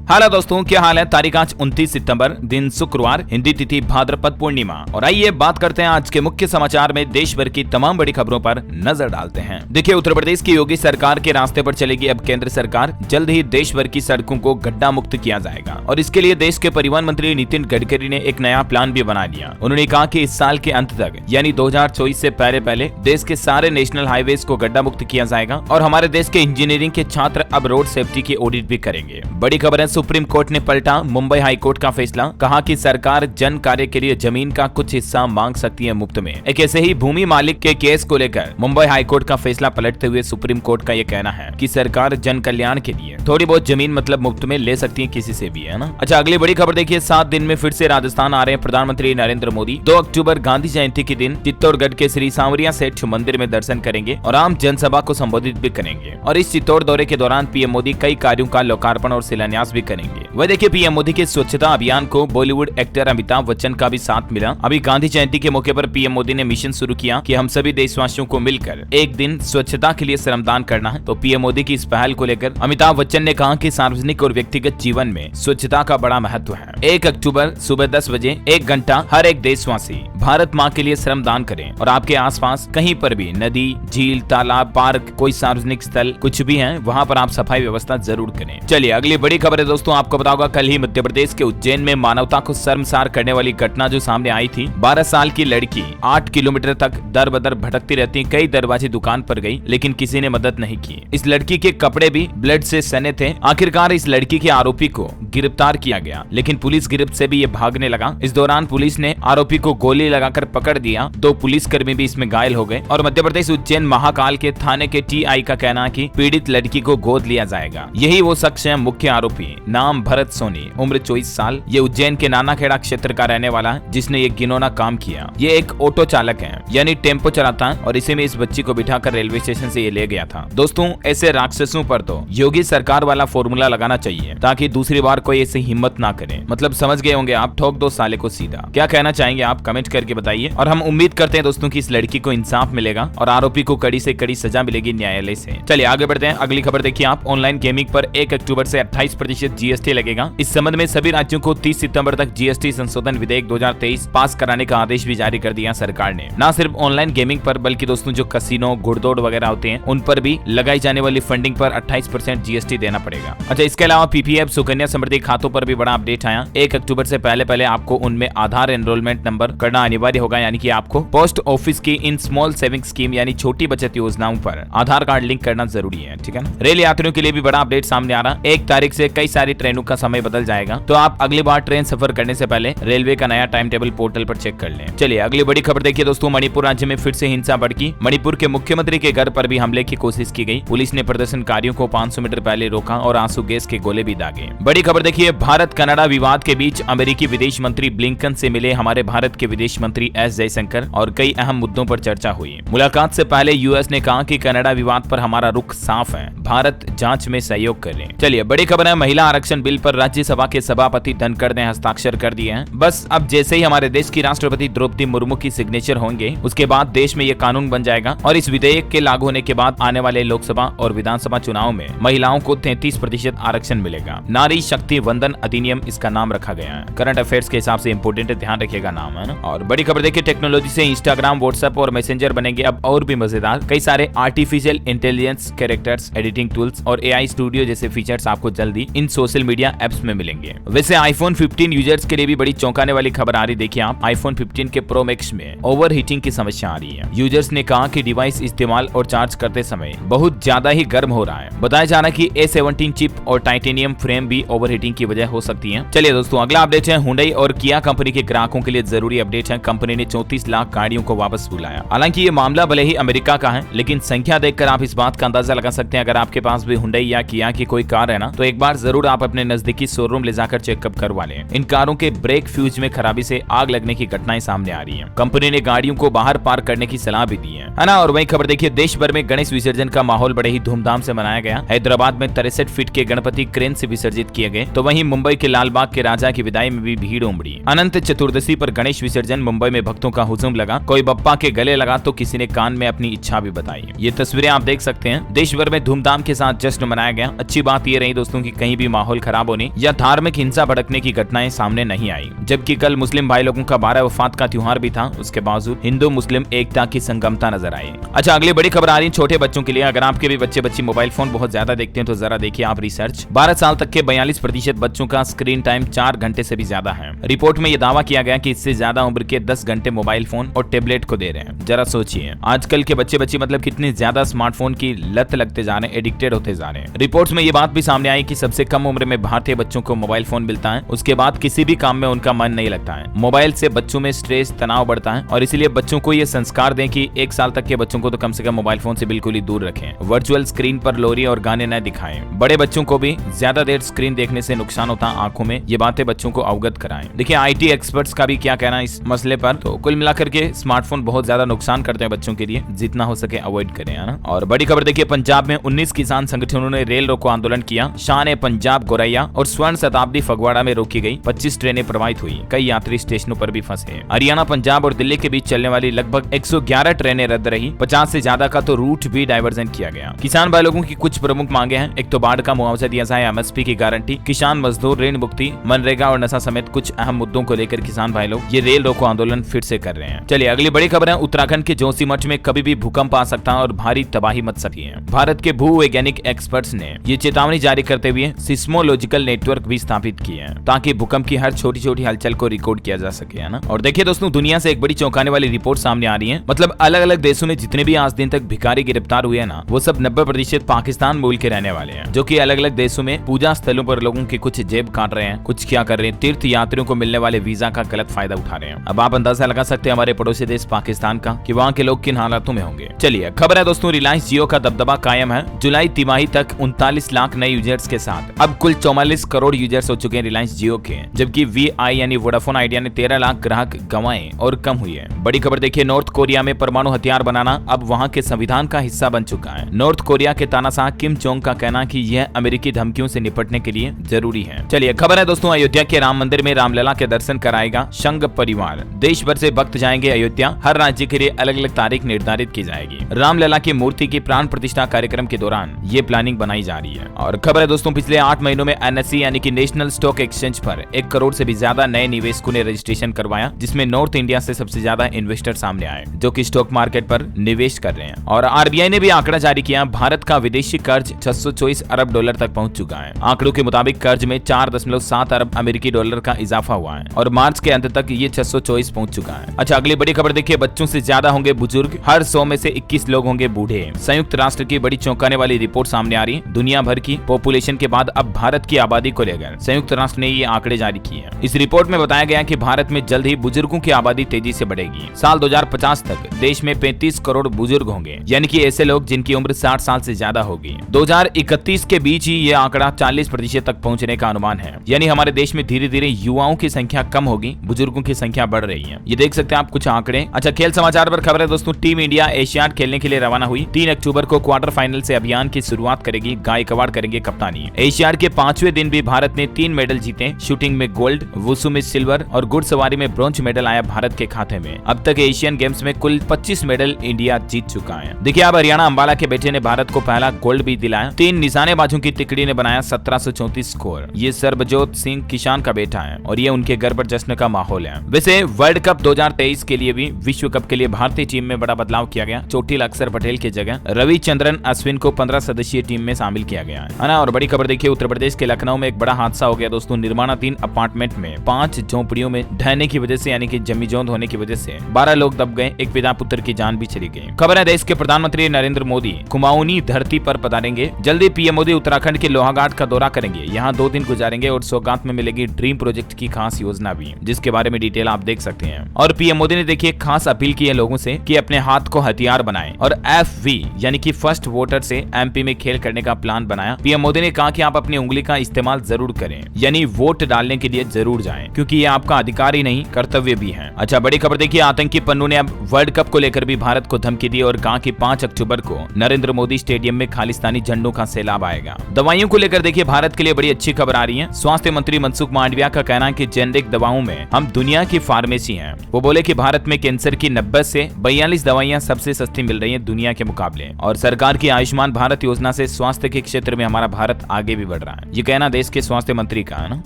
Hello दोस्तों, क्या हाल है। तारीख आज 29 सितंबर, दिन शुक्रवार, हिंदी तिथि भाद्रपद पूर्णिमा। और आइए बात करते हैं आज के मुख्य समाचार में देश भर की तमाम बड़ी खबरों पर नजर डालते हैं। देखिए, उत्तर प्रदेश की योगी सरकार के रास्ते पर चलेगी अब केंद्र सरकार। जल्द ही देश भर की सड़कों को गड्ढा मुक्त किया जाएगा और इसके लिए देश के परिवहन मंत्री नितिन गडकरी ने एक नया प्लान भी बना लिया। उन्होंने कहा कि इस साल के अंत तक यानी 2024 से पहले देश के सारे नेशनल हाईवेज को गड्ढा मुक्त किया जाएगा और हमारे देश के इंजीनियरिंग के छात्र अब रोड सेफ्टी की ऑडिट भी करेंगे। बड़ी खबर है, सुप्रीम कोर्ट ने पलटा मुंबई हाई कोर्ट का फैसला। कहा कि सरकार जन कार्य के लिए जमीन का कुछ हिस्सा मांग सकती है मुफ्त में। एक ऐसे ही भूमि मालिक के केस को लेकर मुंबई हाई कोर्ट का फैसला पलटते हुए सुप्रीम कोर्ट का यह कहना है कि सरकार जन कल्याण के लिए थोड़ी बहुत जमीन मतलब मुफ्त में ले सकती है किसी से भी, है ना। अच्छा, अगली बड़ी खबर देखिए, 7 दिन में फिर से राजस्थान आ रहे हैं प्रधानमंत्री नरेंद्र मोदी। 2 अक्टूबर गांधी जयंती के दिन चित्तौड़गढ़ के श्री सांवरिया सेठ मंदिर में दर्शन करेंगे और आम जनसभा को संबोधित भी करेंगे। और इस चित्तौड़ दौरे के दौरान पीएम मोदी कई कार्यों का लोकार्पण और शिलान्यास भी करेंगे। वह देखिए, पीएम मोदी के स्वच्छता अभियान को बॉलीवुड एक्टर अमिताभ बच्चन का भी साथ मिला। अभी गांधी जयंती के मौके पर पीएम मोदी ने मिशन शुरू किया कि हम सभी देशवासियों को मिलकर एक दिन स्वच्छता के लिए श्रमदान करना है। तो पीएम मोदी की इस पहल को लेकर अमिताभ बच्चन ने कहा कि सार्वजनिक और व्यक्तिगत जीवन में स्वच्छता का बड़ा महत्व है। 1 अक्टूबर सुबह 10 बजे 1 घंटा हर एक देशवासी भारत माँ के लिए श्रमदान करें और आपके आसपास कहीं पर भी नदी, झील, तालाब, पार्क, कोई सार्वजनिक स्थल कुछ भी है, वहाँ पर आप सफाई व्यवस्था जरूर करें। चलिए अगली बड़ी खबर है दोस्तों, आपको पता होगा कल ही मध्य प्रदेश के उज्जैन में मानवता को शर्मसार करने वाली घटना जो सामने आई थी। 12 साल की लड़की 8 किलोमीटर तक दर बदर भटकती रहती, कई दरवाजे दुकान पर गई लेकिन किसी ने मदद नहीं की। इस लड़की के कपड़े भी ब्लड से सने थे। आखिरकार इस लड़की के आरोपी को गिरफ्तार किया गया लेकिन पुलिस गिरफ्त से भी ये भागने लगा। इस दौरान पुलिस ने आरोपी को गोली लगाकर पकड़ दिया। 2 पुलिसकर्मी भी इसमें घायल हो गए। और मध्य प्रदेश उज्जैन महाकाल के थाने के टीआई का कहना है कि पीड़ित लड़की को गोद लिया जाएगा। यही वो शख्स है मुख्य आरोपी, नाम भरत सोनी, उम्र 24 साल। ये उज्जैन के नानाखेड़ा क्षेत्र का रहने वाला है जिसने ये घिनौना काम किया। ये एक ऑटो चालक है यानी टेम्पो चलाता है और इसी में इस बच्ची को बिठाकर रेलवे स्टेशन से ये ले गया था। दोस्तों, ऐसे राक्षसों पर तो योगी सरकार वाला फॉर्मूला लगाना चाहिए ताकि दूसरी बार कोई ऐसी हिम्मत ना करे। मतलब समझ गए होंगे आप, ठोक दो साले को सीधा। क्या कहना चाहेंगे आप, कमेंट करके बताइए। और हम उम्मीद करते हैं दोस्तों कि इस लड़की को इंसाफ मिलेगा और आरोपी को कड़ी से कड़ी सजा मिलेगी न्यायालय से। चलिए आगे बढ़ते हैं। अगली खबर देखिए आप, ऑनलाइन गेमिंग पर 1 अक्टूबर से 28% जीएसटी लगेगा। इस संबंध में सभी राज्यों को 30 सितंबर तक जीएसटी संशोधन विधेयक 2023 पास कराने का आदेश भी जारी कर दिया सरकार ने। न सिर्फ ऑनलाइन गेमिंग पर बल्कि दोस्तों जो कसिनो, घुड़दौड़ वगैरह होते हैं उन पर भी लगाई जाने वाली फंडिंग पर 28% जीएसटी देना पड़ेगा। अच्छा, इसके अलावा पीपीएफ सुकन्या समृद्धि खातों पर भी बड़ा अपडेट आया। 1 अक्टूबर से पहले आपको उनमें आधार एनरोलमेंट नंबर करना अनिवार्य होगा, यानी कि आपको पोस्ट ऑफिस की इन स्मॉल सेविंग स्कीम यानी छोटी बचत योजनाओं पर आधार कार्ड लिंक करना जरूरी है, ठीक है ना। रेल यात्रियों के लिए भी बड़ा अपडेट सामने आ रहा है। 1 तारीख से कई सारी ट्रेनों का समय बदल जाएगा, तो आप अगली बार ट्रेन सफर करने से पहले रेलवे का नया टाइम टेबल पोर्टल पर चेक कर लें। चलिए अगली बड़ी खबर देखिए दोस्तों, मणिपुर राज्य में फिर से हिंसा भड़की। मणिपुर के मुख्यमंत्री के घर पर भी हमले की कोशिश की गई। पुलिस ने प्रदर्शनकारियों को 500 मीटर पहले रोका और आंसू गैस के गोले भी दागे। बड़ी खबर देखिए, भारत कनाडा विवाद के बीच अमेरिकी विदेश मंत्री ब्लिंकन से मिले हमारे भारत के विदेश मंत्री एस जयशंकर और कई अहम मुद्दों पर चर्चा हुई। मुलाकात से पहले यूएस ने कहा कि कनाडा विवाद पर हमारा रुख साफ है, भारत जांच में सहयोग करे। चलिए बड़ी खबर है, महिला आरक्षण बिल पर राज्यसभा के सभापति धनखड़ ने हस्ताक्षर कर दिए हैं। बस अब जैसे ही हमारे देश की राष्ट्रपति द्रौपदी मुर्मू की सिग्नेचर होंगे उसके बाद देश में ये कानून बन जाएगा और इस विधेयक के लागू होने के बाद आने वाले लोकसभा और विधानसभा चुनाव में महिलाओं को 33% आरक्षण मिलेगा। नारी शक्ति वंदन अधिनियम इसका नाम रखा गया है। करंट अफेयर्स के हिसाब से इंपोर्टेंट है, ध्यान रखिएगा नाम, है ना। और बड़ी खबर देखिए, टेक्नोलॉजी से इंस्टाग्राम, व्हाट्सएप और मैसेंजर बनेंगे अब और भी मजेदार। कई सारे artificial intelligence, characters, editing tools और एआई स्टूडियो जैसे फीचर्स आपको जल्दी इन सोशल मीडिया एप्स में मिलेंगे। वैसे आईफोन 15 यूजर्स के लिए भी बड़ी चौंकाने वाली खबर आ रही। देखिए आप, आईफोन 15 के प्रो मैक्स में ओवर हीटिंग की समस्या आ रही है। यूजर्स ने कहा कि डिवाइस इस्तेमाल और चार्ज करते समय बहुत ज्यादा ही गर्म हो रहा है। बताया जा रहा है कि A17 चिप और टाइटेनियम फ्रेम भी ओवर हीटिंग की वजह हो सकती है। चलिए दोस्तों अगला अपडेट है, हुंडई और किया कंपनी के ग्राहकों के लिए जरूरी अपडेट है। कंपनी ने 34 लाख गाड़ियों को वापस बुलाया। हालांकि ये मामला भले ही अमेरिका का है लेकिन संख्या देखकर आप इस बात का अंदाजा लगा सकते हैं। अगर आपके पास भी हुंडई या किया की कोई कार है ना, तो एक बार जरूर आप अपने नजदीकी शोरूम ले जाकर चेकअप करवा लें। इन कारों के ब्रेक फ्यूज में खराबी से आग लगने की घटनाएं सामने आ रही हैं। कंपनी ने गाड़ियों को बाहर पार्क करने की सलाह भी दी है ना। और वही खबर देखिए, देश भर में गणेश विसर्जन का माहौल बड़े ही धूमधाम से मनाया गया। हैदराबाद में 63 फीट के गणपति क्रेन से विसर्जित किए गए, तो वहीं मुंबई के लालबाग के राजा की विदाई में भी भीड़ उमड़ी। अनंत चतुर्दशी पर गणेश विसर्जन, मुंबई में भक्तों का हुजूम लगा। कोई बप्पा के गले लगा तो किसी ने कान में अपनी इच्छा भी बताई। ये तस्वीरें आप देख सकते हैं। देश भर में धूमधाम के साथ जश्न मनाया गया। अच्छी बात ये रही दोस्तों कि कहीं भी माहौल खराब होने या धार्मिक हिंसा भड़कने की घटनाएं सामने नहीं आई। जबकि कल मुस्लिम भाई लोगों का 12 वफात का त्योहार भी था, उसके बावजूद हिंदू मुस्लिम एकता की संगमता नजर आई। अच्छा, अगली बड़ी खबर आ रही है छोटे बच्चों के लिए। अगर आपके भी बच्चे बच्ची मोबाइल फोन बहुत ज्यादा देखते हैं तो जरा देखिए आप रिसर्च। 12 साल तक के 42% बच्चों का स्क्रीन टाइम 4 घंटे से भी ज्यादा है। रिपोर्ट में यह दावा किया गया कि इससे ज्यादा उम्र के 10 घंटे मोबाइल फोन और टेबलेट को दे रहे हैं। जरा सोचिए, आजकल के बच्चे बच्ची मतलब कितने ज्यादा स्मार्टफोन की लत लगते जा रहे हैं, एडिक्टेड होते जा रहे हैं। रिपोर्ट्स में ये बात भी सामने आई कि सबसे कम उम्र में भारतीय बच्चों को मोबाइल फोन मिलता है, उसके बाद किसी भी काम में उनका मन नहीं लगता है। मोबाइल से बच्चों में स्ट्रेस, तनाव बढ़ता है और इसीलिए बच्चों को ये संस्कार दें कि 1 साल तक के बच्चों को तो कम से कम मोबाइल फोन से बिल्कुल ही दूर रखें। वर्चुअल स्क्रीन पर लोरी और गाने न दिखाएं। बड़े बच्चों को भी ज्यादा देर स्क्रीन देखने से नुकसान होता है आंखों में, ये बातें बच्चों को अवगत कराएं। देखिए IT एक्सपर्ट्स का भी क्या कहना है इस मसले पर, तो कुल मिलाकर के स्मार्टफोन बहुत ज्यादा नुकसान करते हैं बच्चों के लिए, जितना हो सके अवॉइड करें, है ना। और बड़ी खबर देखिए, पंजाब में 19 किसान संगठनों ने रेल रोको आंदोलन किया। शान पंजाब गोरैया और स्वर्ण शताब्दी फगवाड़ा में रोकी गई 25 ट्रेनें प्रभावित हुई। कई यात्री स्टेशनों पर भी फंसे। हरियाणा, पंजाब और दिल्ली के बीच चलने वाली लगभग 111 ट्रेनें रद्द रही। 50 से ज्यादा का तो रूट भी डाइवर्जन किया गया। किसान भाई लोगों की कुछ प्रमुख मांगे हैं। एक तो बाढ़ का मुआवजा दिया जाए, MSP की गारंटी, किसान मजदूर ऋण मुक्ति, मनरेगा और नशा समेत कुछ अहम मुद्दों को लेकर किसान भाई लोग ये रेल रोको आंदोलन फिर से कर रहे हैं। चलिए अगली बड़ी खबर है, उत्तराखंड के जोशीमठ में कभी भी भूकंप आ सकता है और भारी तबाही मच सकती है। भारत के भूवैज्ञानिक एक्सपर्ट्स ने ये चेतावनी जारी करते हुए सिस्मोलॉजिकल नेटवर्क भी स्थापित किए हैं ताकि भूकंप की हर छोटी छोटी हलचल को रिकॉर्ड किया जा सके, है ना। और देखिए दोस्तों, दुनिया से एक बड़ी चौंकाने वाली रिपोर्ट सामने आ रही है। मतलब अलग अलग देशों में जितने भी आज दिन तक भिखारी गिरफ्तार हुए हैं ना, वो सब 90% पाकिस्तान मूल के रहने वाले हैं, जो कि अलग अलग देशों में पूजा स्थलों पर लोगों की कुछ जेब काट रहे हैं, कुछ क्या कर रहे हैं, तीर्थ यात्रियों को मिलने वाले वीजा का गलत फायदा उठा रहे हैं। अब आप अंदाजा लगा सकते हैं हमारे पड़ोसी देश पाकिस्तान का कि वहाँ के लोग किन हालातों में होंगे। चलिए खबर है दोस्तों, रिलायंस जियो का दबदबा कायम है। जुलाई तिमाही तक 39 लाख नए यूजर्स के साथ अब कुल 44 करोड़ यूजर्स हो चुके हैं रिलायंस जियो के, जबकि VI यानी वोडाफोन आइडिया ने 13 लाख ग्राहक गंवाए और कम हुई है। बड़ी खबर देखिए, नॉर्थ कोरिया में परमाणु हथियार बनाना अब वहां के संविधान का हिस्सा बन चुका है। नॉर्थ कोरिया के तानाशाह किम जोंग का कहना कि यह अमेरिकी धमकियों से निपटने के लिए जरूरी है। चलिए खबर है दोस्तों, अयोध्या के राम मंदिर में रामलला के दर्शन कराएगा संघ परिवार। देश भर से भक्त जाएंगे अयोध्या। हर राज्य के लिए अलग अलग तारीख निर्धारित की जाएगी। रामलला की मूर्ति की प्राण प्रतिष्ठा कार्यक्रम के दौरान ये प्लानिंग बनाई जा रही है। और खबर है दोस्तों, पिछले 8 महीनों में NSE यानी कि नेशनल स्टॉक एक्सचेंज पर 1 करोड़ से भी ज्यादा नए निवेशकों ने रजिस्ट्रेशन करवाया, जिसमें नॉर्थ इंडिया से सबसे ज्यादा इन्वेस्टर सामने आए जो कि स्टॉक मार्केट पर निवेश कर रहे हैं। और RBI ने भी आंकड़ा जारी किया, भारत का विदेशी कर्ज 624 अरब डॉलर तक पहुंच चुका है। आंकड़ों के मुताबिक कर्ज में 4.7 अरब अमेरिकी डॉलर का इजाफा हुआ है और मार्च के अंत तक ये 624 पहुंच चुका है। अच्छा, अगली बड़ी खबर देखिए, बच्चों से ज्यादा होंगे बुजुर्ग, हर 100 में से 21 लोग होंगे बूढ़े। संयुक्त राष्ट्र की बड़ी चौंकाने वाली रिपोर्ट सामने आ रही है। दुनिया भर की पॉपुलेशन के बाद अब भारत की आबादी को लेकर संयुक्त राष्ट्र ने ये आंकड़े जारी किए हैं। इस रिपोर्ट में बताया गया कि भारत में जल्द ही बुजुर्गों की आबादी तेजी से बढ़ेगी। साल 2050 तक देश में 35 करोड़ बुजुर्ग होंगे, यानी कि ऐसे लोग जिनकी उम्र 60 साल से ज्यादा होगी। 2031 के बीच ही ये आंकड़ा 40% तक पहुंचने का अनुमान है। यानी हमारे देश में धीरे धीरे युवाओं की संख्या कम होगी, बुजुर्गों की संख्या बढ़ रही है। ये देख सकते हैं आप कुछ आंकड़े। अच्छा, खेल समाचार पर खबर है दोस्तों, टीम इंडिया एशियाड खेलने के लिए रवाना हुई। 3 अक्टूबर को क्वार्टर फाइनल से अभियान की शुरुआत करेगी। गायकवाड़ करेंगे कप्तानी। एशियाड के 5वें दिन भी भारत ने 3 मेडल जीते। शूटिंग में गोल्ड, वुसु में सिल्वर और घुड़सवारी में ब्रॉन्ज मेडल आया भारत के खाते में। अब तक एशियन गेम्स में कुल 25 मेडल इंडिया जीत चुका है। देखिए, अब हरियाणा अंबाला के बेटे ने भारत को पहला गोल्ड भी दिलाया। 3 निशानेबाजों की तिकड़ी ने बनाया 1734 स्कोर। ये सरबजोत सिंह किसान का बेटा है और ये उनके घर पर जश्न का माहौल है। वैसे वर्ल्ड कप 2023 के लिए भी विश्व कप के लिए भारतीय टीम में बड़ा बदलाव किया गया। चोटिल अक्षर पटेल की जगह रविचंद्रन अश्विन को 15 सदस्यीय टीम में शामिल किया गया है ना। और बड़ी खबर देखिए, उत्तर प्रदेश के लखनऊ में एक बड़ा हादसा हो गया दोस्तों। निर्माणाधीन अपार्टमेंट में 5 झोपड़ियों में ढहने की वजह से यानी कि जमीजोंद होने की वजह से 12 लोग दब गए। एक पिता पुत्र की जान भी चली गई। खबर है, देश के प्रधानमंत्री नरेंद्र मोदी कुमाऊनी धरती पर पधारेंगे। जल्दी PM मोदी उत्तराखंड के लोहाघाट का दौरा करेंगे, यहाँ 2 दिन गुजारेंगे और सौगात में मिलेगी ड्रीम प्रोजेक्ट की खास योजना भी, जिसके बारे में डिटेल आप देख सकते हैं। और PM मोदी ने देखिए खास अपील की है लोगों से कि अपने हाथ को हथियार बनाएं और FV यानी कि फर्स्ट वोटर से MP में खेल करने का प्लान बनाया। PM मोदी ने कहा कि आप अपनी उंगली का इस्तेमाल जरूर करें, यानी वोट डालने के लिए जरूर जाएं, क्योंकि ये आपका अधिकार ही नहीं कर्तव्य भी है। अच्छा, बड़ी खबर देखिए, आतंकी पन्नू ने अब वर्ल्ड कप को लेकर भी भारत को धमकी दी और कहा कि 5 अक्टूबर को नरेंद्र मोदी स्टेडियम में खालिस्तानी झंडों का सैलाब आएगा। दवाइयों को लेकर देखिए भारत के लिए बड़ी अच्छी खबर आ रही है। स्वास्थ्य मंत्री मनसुख मांडविया का कहना है कि जेनेरिक दवाओं में हम दुनिया की फार्मेसी हैं। वो बोले कि भारत में कैंसर की 90 से 42 दवाइयां सबसे सस्ती मिल रही हैं दुनिया के मुकाबले, और सरकार की आयुष्मान भारत योजना से स्वास्थ्य के क्षेत्र में हमारा भारत आगे भी बढ़ रहा है। ये कहना देश के स्वास्थ्य मंत्री का है ना।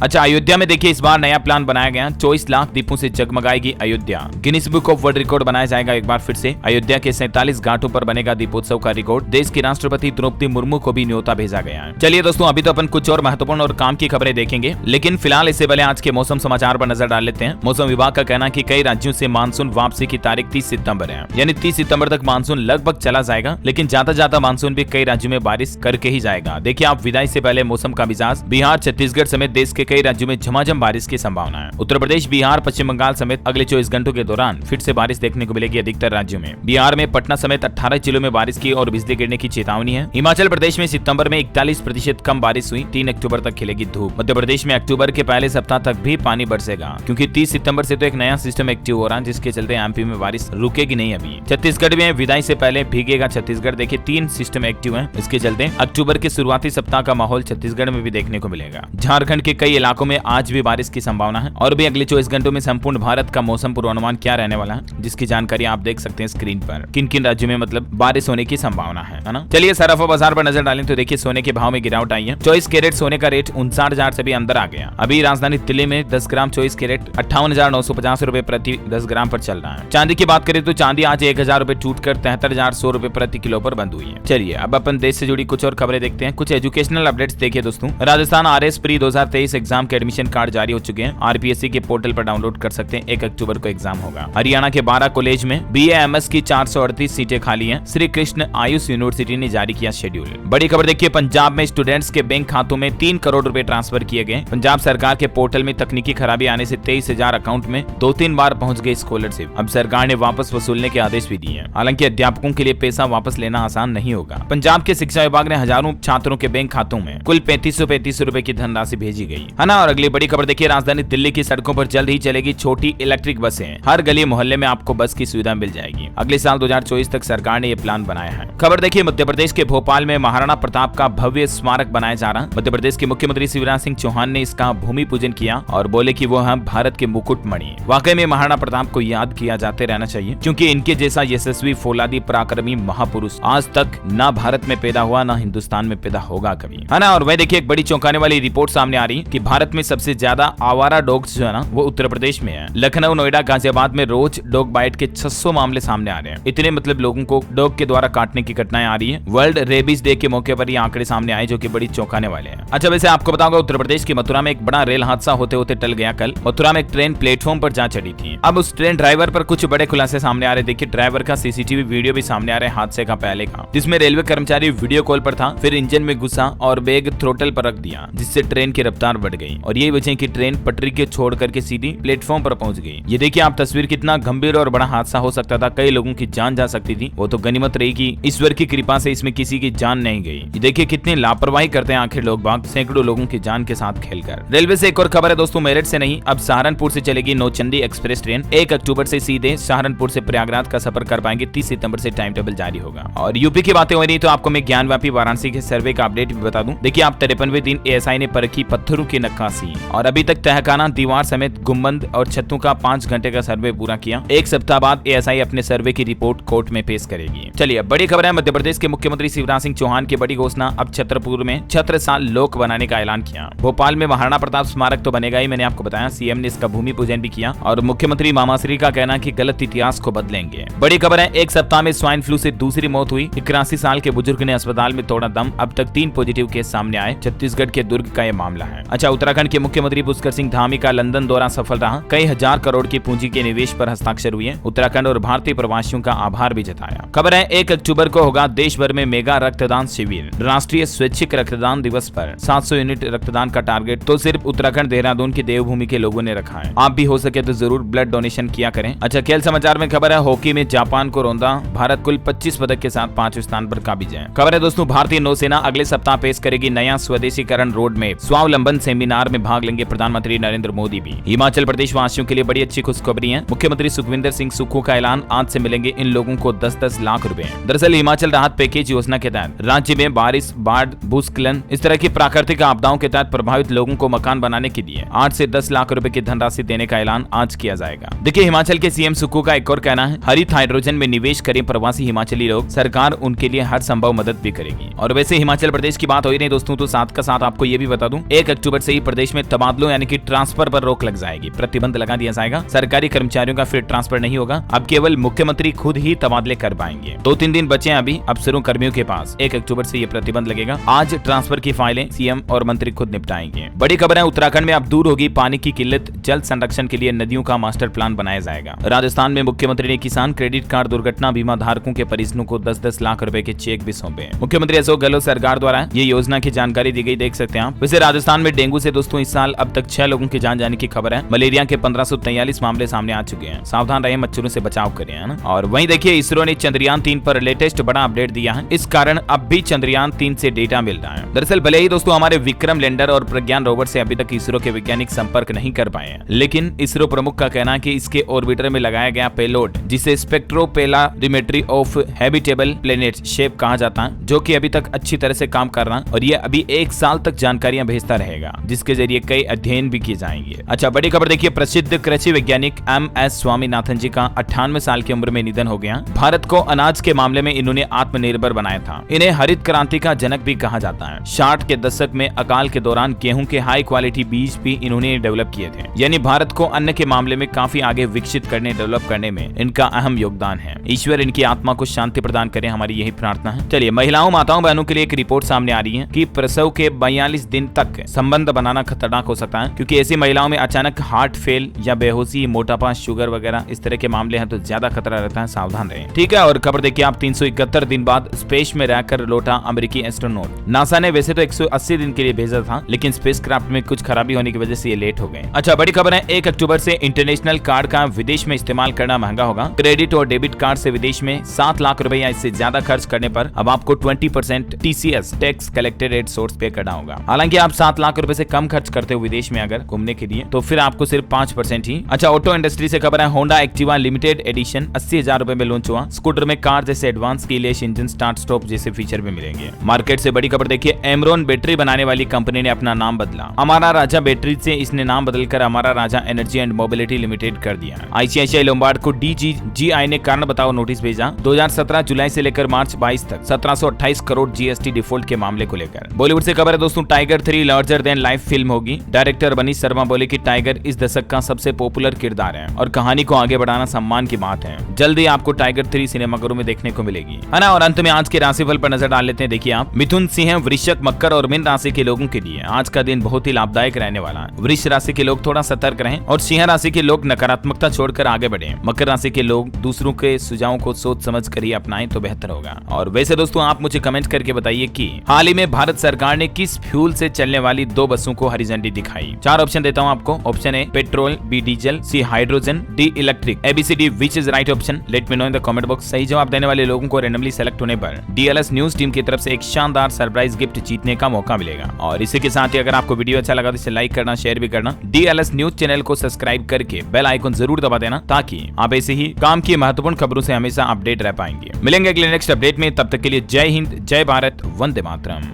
अच्छा, अयोध्या में देखिए इस बार नया प्लान बनाया गया, 24 लाख दीपों से जगमगाएगी Ayodhya. Guinness book of world record बनाया जाएगा एक बार फिर से। अयोध्या के 47 घाटों पर बनेगा दीपोत्सव का रिकॉर्ड। देश की राष्ट्रपति द्रौपदी मुर्मू को भी न्योता भेजा गया है। चलिए दोस्तों, अभी तो अपन कुछ और महत्वपूर्ण और काम की खबरें देखेंगे, लेकिन फिलहाल इससे पहले आज के मौसम समाचार पर नजर डाल लेते हैं। मौसम विभाग का कहना है कि कई राज्यों से मानसून वापसी की तारीख 30 सितंबर है, यानी 30 सितंबर तक मानसून लगभग चला जाएगा, लेकिन ज्यादा मानसून भी कई राज्यों में बारिश करके ही जाएगा। देखिए आप विदाई से पहले मौसम का मिजाज, बिहार छत्तीसगढ़ समेत देश के कई राज्यों में झमाझम बारिश की संभावना है। उत्तर प्रदेश, बिहार, पश्चिम बंगाल समेत अगले 24 घंटों के दौरान फिर से बारिश देखने को मिलेगी अधिकतर राज्यों में। बिहार में पटना समेत 18 जिलों में बारिश की और बिजली गिरने की चेतावनी है। हिमाचल प्रदेश में सितंबर में 41% कम बारिश हुई, 3 अक्टूबर तक खिलेगी धूप। मध्य प्रदेश में अक्टूबर के पहले सप्ताह तक भी पानी बरसेगा, क्योंकि 30 सितंबर से तो एक नया सिस्टम एक्टिव हो रहा है, जिसके चलते एमपी में बारिश रुकेगी नहीं। अभी छत्तीसगढ़ में विदाई से पहले भीगेगा छत्तीसगढ़। देखिए 3 सिस्टम एक्टिव है, इसके चलते अक्टूबर के शुरुआती सप्ताह का माहौल छत्तीसगढ़ में भी देखने को मिलेगा। झारखंड के कई इलाकों में आज भी बारिश की संभावना है। और भी अगले 24 घंटों में संपूर्ण भारत का मौसम पूर्वानुमान क्या रहने वाला है, जिसकी जानकारी आप देख सकते हैं स्क्रीन पर। किन किन राज्यों में मतलब बारिश होने की संभावना है ना। चलिए सराफा बाजार पर नजर डालें तो देखिए सोने के भाव में गिरावट आई है। 24 कैरेट सोने का रेट 59,000 से भी अंदर आ गया। अभी राजधानी दिल्ली में 10 ग्राम 24 कैरेट 58,950 रुपए प्रति 10 ग्राम पर चल रहा है। चांदी की बात करें तो चांदी आज 1,000 रुपए टूटकर 73,100 रुपए प्रति किलो पर बंद हुई है। चलिए अब अपन देश से जुड़ी कुछ और खबरें देखते हैं। कुछ एजुकेशनल अपडेट्स देखिए दोस्तों। राजस्थान आरएस प्री 2023 एग्जाम के एडमिशन कार्ड जारी हो चुके हैं। आरपीएससी के पोर्टल पर डाउनलोड कर सकते हैं। 1 अक्टूबर को एग्जाम होगा। हरियाणा के 12 कॉलेज में BAMS की 438 सीटें खाली हैं। श्री कृष्ण आयुष यूनिवर्सिटी ने जारी किया शेड्यूल। बड़ी खबर देखिए, पंजाब में स्टूडेंट्स के बैंक खातों में 3 करोड़ रुपए ट्रांसफर किए गए। पंजाब सरकार के पोर्टल में तकनीकी खराबी आने से 23,000 अकाउंट में 2-3 बार पहुंच गई स्कॉलरशिप। अब सरकार ने वापस वसूलने के आदेश भी दिए हैं। हालांकि अध्यापकों के लिए पैसा वापस लेना आसान नहीं होगा। पंजाब के शिक्षा विभाग ने हजारों छात्रों के बैंक खातों में कुल 3535 रुपए की धनराशि भेजी गई है ना। और अगली बड़ी खबर देखिए, राजधानी दिल्ली की सड़कों पर जल्द ही चलेगी छोटी इलेक्ट्रिक बसें। हर गली मोहल्ले में आपको बस की सुविधा मिल जाएगी। अगले साल 2024 तक सरकार ने यह प्लान बनाया है। खबर देखिए, मध्य प्रदेश के भोपाल में महाराणा प्रताप का भव्य स्मारक बनाया जा रहा है। मध्य प्रदेश के मुख्यमंत्री शिवराज सिंह चौहान ने इसका भूमि पूजन किया और बोले कि वो हम भारत के मुकुटमणि। वाकई में महाराणा प्रताप को याद किया जाते रहना चाहिए, क्योंकि इनके जैसा यशस्वी फौलादी पराक्रमी महापुरुष आज तक ना भारत में पैदा हुआ ना हिंदुस्तान में पैदा होगा कभी, है ना। और वह देखिए एक बड़ी चौंकाने वाली रिपोर्ट सामने आ रही है कि भारत में सबसे ज्यादा आवारा डॉग्स जो है ना वो उत्तर प्रदेश में है। लखनऊ, नोएडा, गाजियाबाद में रोज डॉग बाइट के 600 मामले सामने आ रहे हैं। इतने मतलब लोगों को डॉग के द्वारा काटने की घटनाएं आ रही है। वर्ल्ड रेबीज डे के मौके पर ये आंकड़े सामने आए, जो कि बड़ी चौंकाने वाले हैं। अच्छा, वैसे आपको बताऊंगा उत्तर प्रदेश की मथुरा में एक बड़ा रेल हादसा होते होते टल गया। कल मथुरा में एक ट्रेन प्लेटफॉर्म पर जा चढ़ी थी। अब उस ट्रेन ड्राइवर पर कुछ बड़े खुलासे सामने आ रहे। देखिए ड्राइवर का सीसीटीवी वीडियो भी सामने आ रहा है हादसे का पहले का, जिसमें रेलवे कर्मचारी वीडियो कॉल पर था, फिर इंजन में घुसा और बैग थ्रोटल पर रख दिया, जिससे ट्रेन की रफ्तार बढ़ गई। और यही वजह कि ट्रेन पटरी के छोड़ करके सीधी प्लेटफॉर्म पर पहुंच गई। ये देखिए आप तस्वीर, कितना गंभीर और बड़ा हादसा हो सकता था। कई लोगों की जान जा सकती थी। वो तो गनीमत रही कि ईश्वर की कृपा से इसमें किसी की जान नहीं गई। ये देखिए कितनी लापरवाही करते हैं आखिर लोग बाग, सैकड़ों लोगों की जान के साथ खेलकर। रेलवे से एक और खबर है दोस्तों, मेरठ से नहीं, अब सहारनपुर से चलेगी नौचंदी एक्सप्रेस ट्रेन। 1 अक्टूबर से सीधे सहारनपुर से प्रयागराज का सफर कर पाएंगे। 30 सितंबर से टाइम टेबल जारी होगा। और यूपी की बातें हो रही तो आपको मैं ज्ञानव्यापी वाराणसी के सर्वे का अपडेट भी बता दूं। देखिए आप 53वें दिन एएसआई ने परखी पत्थरों की नक्काशी, और अभी तक तहखाना, दीवार समेत गुंबद और छतों का 5 घंटे का सर्वे पूरा किया। 1 सप्ताह बाद एएसआई अपने सर्वे की रिपोर्ट कोर्ट में पेश करेगी। चलिए बड़ी खबर है, मध्य प्रदेश के मुख्यमंत्री शिवराज सिंह चौहान की बड़ी घोषणा। अब छतरपुर में छत्रसाल लोक बनाने का ऐलान किया। भोपाल में महाराणा प्रताप स्मारक तो बनेगा ही, मैंने आपको बताया। सीएम ने इसका भूमि पूजन भी किया और मुख्यमंत्री मामाश्री का कहना कि गलत इतिहास को बदलेंगे। बड़ी खबर है, 1 सप्ताह में स्वाइन फ्लू से दूसरी मौत हुई। 81 साल के बुजुर्ग ने अस्पताल में तोड़ा दम। अब तक 3 पॉजिटिव केस सामने आए। छत्तीसगढ़ के दुर्ग का यह मामला है। अच्छा, उत्तराखंड के मुख्यमंत्री पुष्कर सिंह धामी का लंदन दौरा सफल रहा। कई हजार करोड़ की पूंजी के निवेश पर हस्ताक्षर हुए। उत्तराखंड और भारतीय प्रवासियों का आभार भी जताया। खबर है, 1 अक्टूबर को होगा देश भर में मेगा रक्तदान शिविर। राष्ट्रीय स्वैच्छिक रक्तदान दिवस पर 700 यूनिट रक्तदान का टारगेट तो सिर्फ उत्तराखंड, देहरादून की देवभूमि के लोगों ने रखा है। आप भी हो सके तो जरूर ब्लड डोनेशन किया करें। अच्छा, खेल समाचार में खबर है, हॉकी में जापान को रौंदा। भारत कुल 25 पदक के साथ 5वें स्थान पर काबिज है। खबर है दोस्तों, भारतीय नौसेना अगले सप्ताह पेश करेगी नया स्वदेशीकरण रोड मैप। स्वावलंबन सेमिनार में भाग लेंगे प्रधानमंत्री नरेंद्र मोदी भी। हिमाचल प्रदेश वासियों के लिए बड़ी अच्छी खुशखबरी है। मुख्यमंत्री सुखविंदर सिंह सुक्खू का ऐलान, आज से मिलेंगे इन लोगों को 10-10 लाख रुपए। दरअसल हिमाचल राहत पैकेज योजना के तहत राज्य में बारिश, बाढ़, भूस्खलन इस तरह की प्राकृतिक आपदाओं के तहत प्रभावित लोगों को मकान बनाने के लिए 8 से 10 लाख रुपए की धनराशि देने का ऐलान आज किया जाएगा। देखिए हिमाचल के सीएम सुक्खू का एक और कहना है, हरित हाइड्रोजन में निवेश करें प्रवासी हिमाचली लोग, सरकार उनके लिए हर संभव मदद भी करेगी। और वैसे हिमाचल प्रदेश की बात हो ही नहीं दोस्तों, तो दोस्तों साथ का साथ आपको ये भी बता दूं 1 अक्टूबर से ही प्रदेश में तबादलों यानी कि ट्रांसफर पर रोक लग जाएगी, प्रतिबंध लगा दिया जाएगा। सरकारी कर्मचारियों का फिर ट्रांसफर नहीं होगा, अब केवल मुख्यमंत्री खुद ही तबादले कर पाएंगे। 2-3 दिन बचे हैं अभी अफसरों कर्मियों के पास। 1 अक्टूबर से ये प्रतिबंध लगेगा। आज ट्रांसफर की फाइलें सीएम और मंत्री खुद निपटाएंगे। बड़ी खबर है, उत्तराखंड में अब दूर होगी पानी की किल्लत, जल संरक्षण के लिए नदियों का मास्टर प्लान बनाया जाएगा। राजस्थान में मुख्यमंत्री ने किसान क्रेडिट कार्ड दुर्घटना बीमा धारकों के परिजनों को 10-10 लाख रुपए के चेक भी सौंपे। मुख्यमंत्री अशोक गहलोत सरकार द्वारा ये योजना की जानकारी दी गई, देख सकते हैं आप। वैसे राजस्थान में डेंगू से दोस्तों इस साल अब तक 6 लोगों की जान जाने की खबर है। मलेरिया के 1543 मामले सामने आ चुके हैं। सावधान रहे, मच्छरों से बचाव करें, है ना। और वहीं देखिए इसरो ने चंद्रयान 3 पर लेटेस्ट बड़ा अपडेट दिया है। इस कारण अब भी चंद्रयान 3 से डेटा मिल रहा है। दरअसल भले ही दोस्तों हमारे विक्रम लैंडर और प्रज्ञान रोवर से अभी तक इसरो के वैज्ञानिक संपर्क नहीं कर पाए हैं, लेकिन इसरो प्रमुख का कहना है कि इसके ऑर्बिटर में लगाया गया पेलोड, जिसे स्पेक्ट्रोपेलारिमेट्री ऑफ हैबिटेबल प्लेनेट शेप कहा जाता है, जो कि अभी तक अच्छी तरह से काम कर रहा है और ये अभी 1 साल तक जानकारियां भेजता रहेगा, जिसके जरिए कई अध्ययन भी किए जाएंगे। अच्छा, बड़ी खबर देखिए, प्रसिद्ध कृषि वैज्ञानिक MS स्वामीनाथन जी का 98 साल की उम्र में निधन हो गया। भारत को अनाज के मामले में इन्होंने आत्मनिर्भर बनाया था। इन्हें हरित क्रांति का जनक भी कहा जाता है। 60 के दशक में अकाल के दौरान गेहूं के हाई क्वालिटी बीज भी इन्होंने डेवलप किए थे, यानी भारत को अन्न के मामले में काफी आगे विकसित करने, डेवलप करने में इनका अहम योगदान है। ईश्वर इनकी आत्मा को शांति प्रदान करे, हमारी यही प्रार्थना है। चलिए, महिलाओं, माताओं, बहनों के लिए एक रिपोर्ट सामने आ रही है कि प्रसव के 42 दिन तक संबंध बनाना खतरनाक हो सकता है, क्योंकि ऐसी महिलाओं में अचानक हार्ट फेल या बेहोशी, मोटापा, शुगर वगैरह इस तरह के मामले हैं तो ज्यादा खतरा रहता है, सावधान रहें। ठीक है, और खबर देखिए आप, 371 दिन बाद स्पेस में रहकर लौटा अमेरिकी एस्ट्रोनॉट। नासा ने वैसे तो 180 दिन के लिए भेजा था, लेकिन स्पेसक्राफ्ट में कुछ खराबी होने की वजह से ये लेट हो गए। अच्छा, बड़ी खबर है, 1 अक्टूबर से इंटरनेशनल कार्ड का विदेश में इस्तेमाल करना महंगा होगा। क्रेडिट और डेबिट कार्ड से विदेश में 7 लाख रुपए या इससे ज्यादा खर्च करने पर अब आपको 20% TCS tax collected at source पे करना होगा। हालांकि आप 7 लाख रुपए से कम खर्च करते हो विदेश में अगर घूमने के लिए, तो फिर आपको सिर्फ 5% ही। अच्छा, ऑटो इंडस्ट्री से खबर है, होंडा एक्टिवा लिमिटेड एडिशन 80,000 रुपए में लॉन्च हुआ। स्कूटर में कार जैसे advance keyless engine, start stop जैसे फीचर भी मिलेंगे। मार्केट से बड़ी खबर देखिए, एमरॉन बैटरी बनाने वाली कंपनी ने अपना नाम बदला। अमारा राजा बैटरी से इसने नाम बदलकर Amara Raja energy and mobility limited कर दिया। ICICI लोम्बार्ड को DGGI ने कारण बताओ नोटिस भेजा। 2017 जुलाई से लेकर मार्च 22 तक 1728 करोड़ GST डिफॉल्ट के मामले को लेकर। बॉलीवुड से खबर है दोस्तों, tiger 3 larger than life film होगी। डायरेक्टर मनीष शर्मा बोले कि टाइगर इस दशक का सबसे पॉपुलर किरदार है और कहानी को आगे बढ़ाना सम्मान की बात है। जल्दी आपको टाइगर 3 सिनेमाघरों में देखने को मिलेगी, है ना। और अंत में आज के राशिफल पर नजर डाल लेते हैं। देखिए आप, मिथुन, सिंह, वृश्चिक, मकर और मीन राशि के लोगों के लिए आज का दिन बहुत ही लाभदायक रहने वाला है। वृश्चिक राशि के लोग थोड़ा सतर्क रहें और सिंह राशि के लोग नकारात्मकता छोड़कर आगे बढ़ें। मकर राशि के लोग दूसरों के सुझावों को सोच समझ कर ही अपनाएं तो बेहतर होगा। और वैसे दोस्तों आप मुझे कमेंट करके बताइए कि हाल ही में भारत सरकार ने किस फ्यूल से चलने वाली 2 बसों को हरी झंडी दिखाई। 4 ऑप्शन देता हूं आपको। Option A petrol, B diesel, C hydrogen, D electric. ABCD which is right option, let me know in the comment box. सही जवाब देने वाले लोगों को रैंडमली सेलेक्ट होने पर DLS न्यूज टीम की तरफ से एक शानदार सरप्राइज गिफ्ट जीतने का मौका मिलेगा। और इसी के साथ ही अगर आपको वीडियो अच्छा लगा तो इसे लाइक करना, शेयर भी करना। DLS न्यूज चैनल को सब्सक्राइब करके बेल आइकन जरूर दबा देना, ताकि आप ऐसे ही काम की महत्वपूर्ण खबरों से हमेशा अपडेट रह पाएंगे। मिलेंगे अगले नेक्स्ट अपडेट में, तब तक के लिए जय हिंद, जय भारत, वंदे मातरम।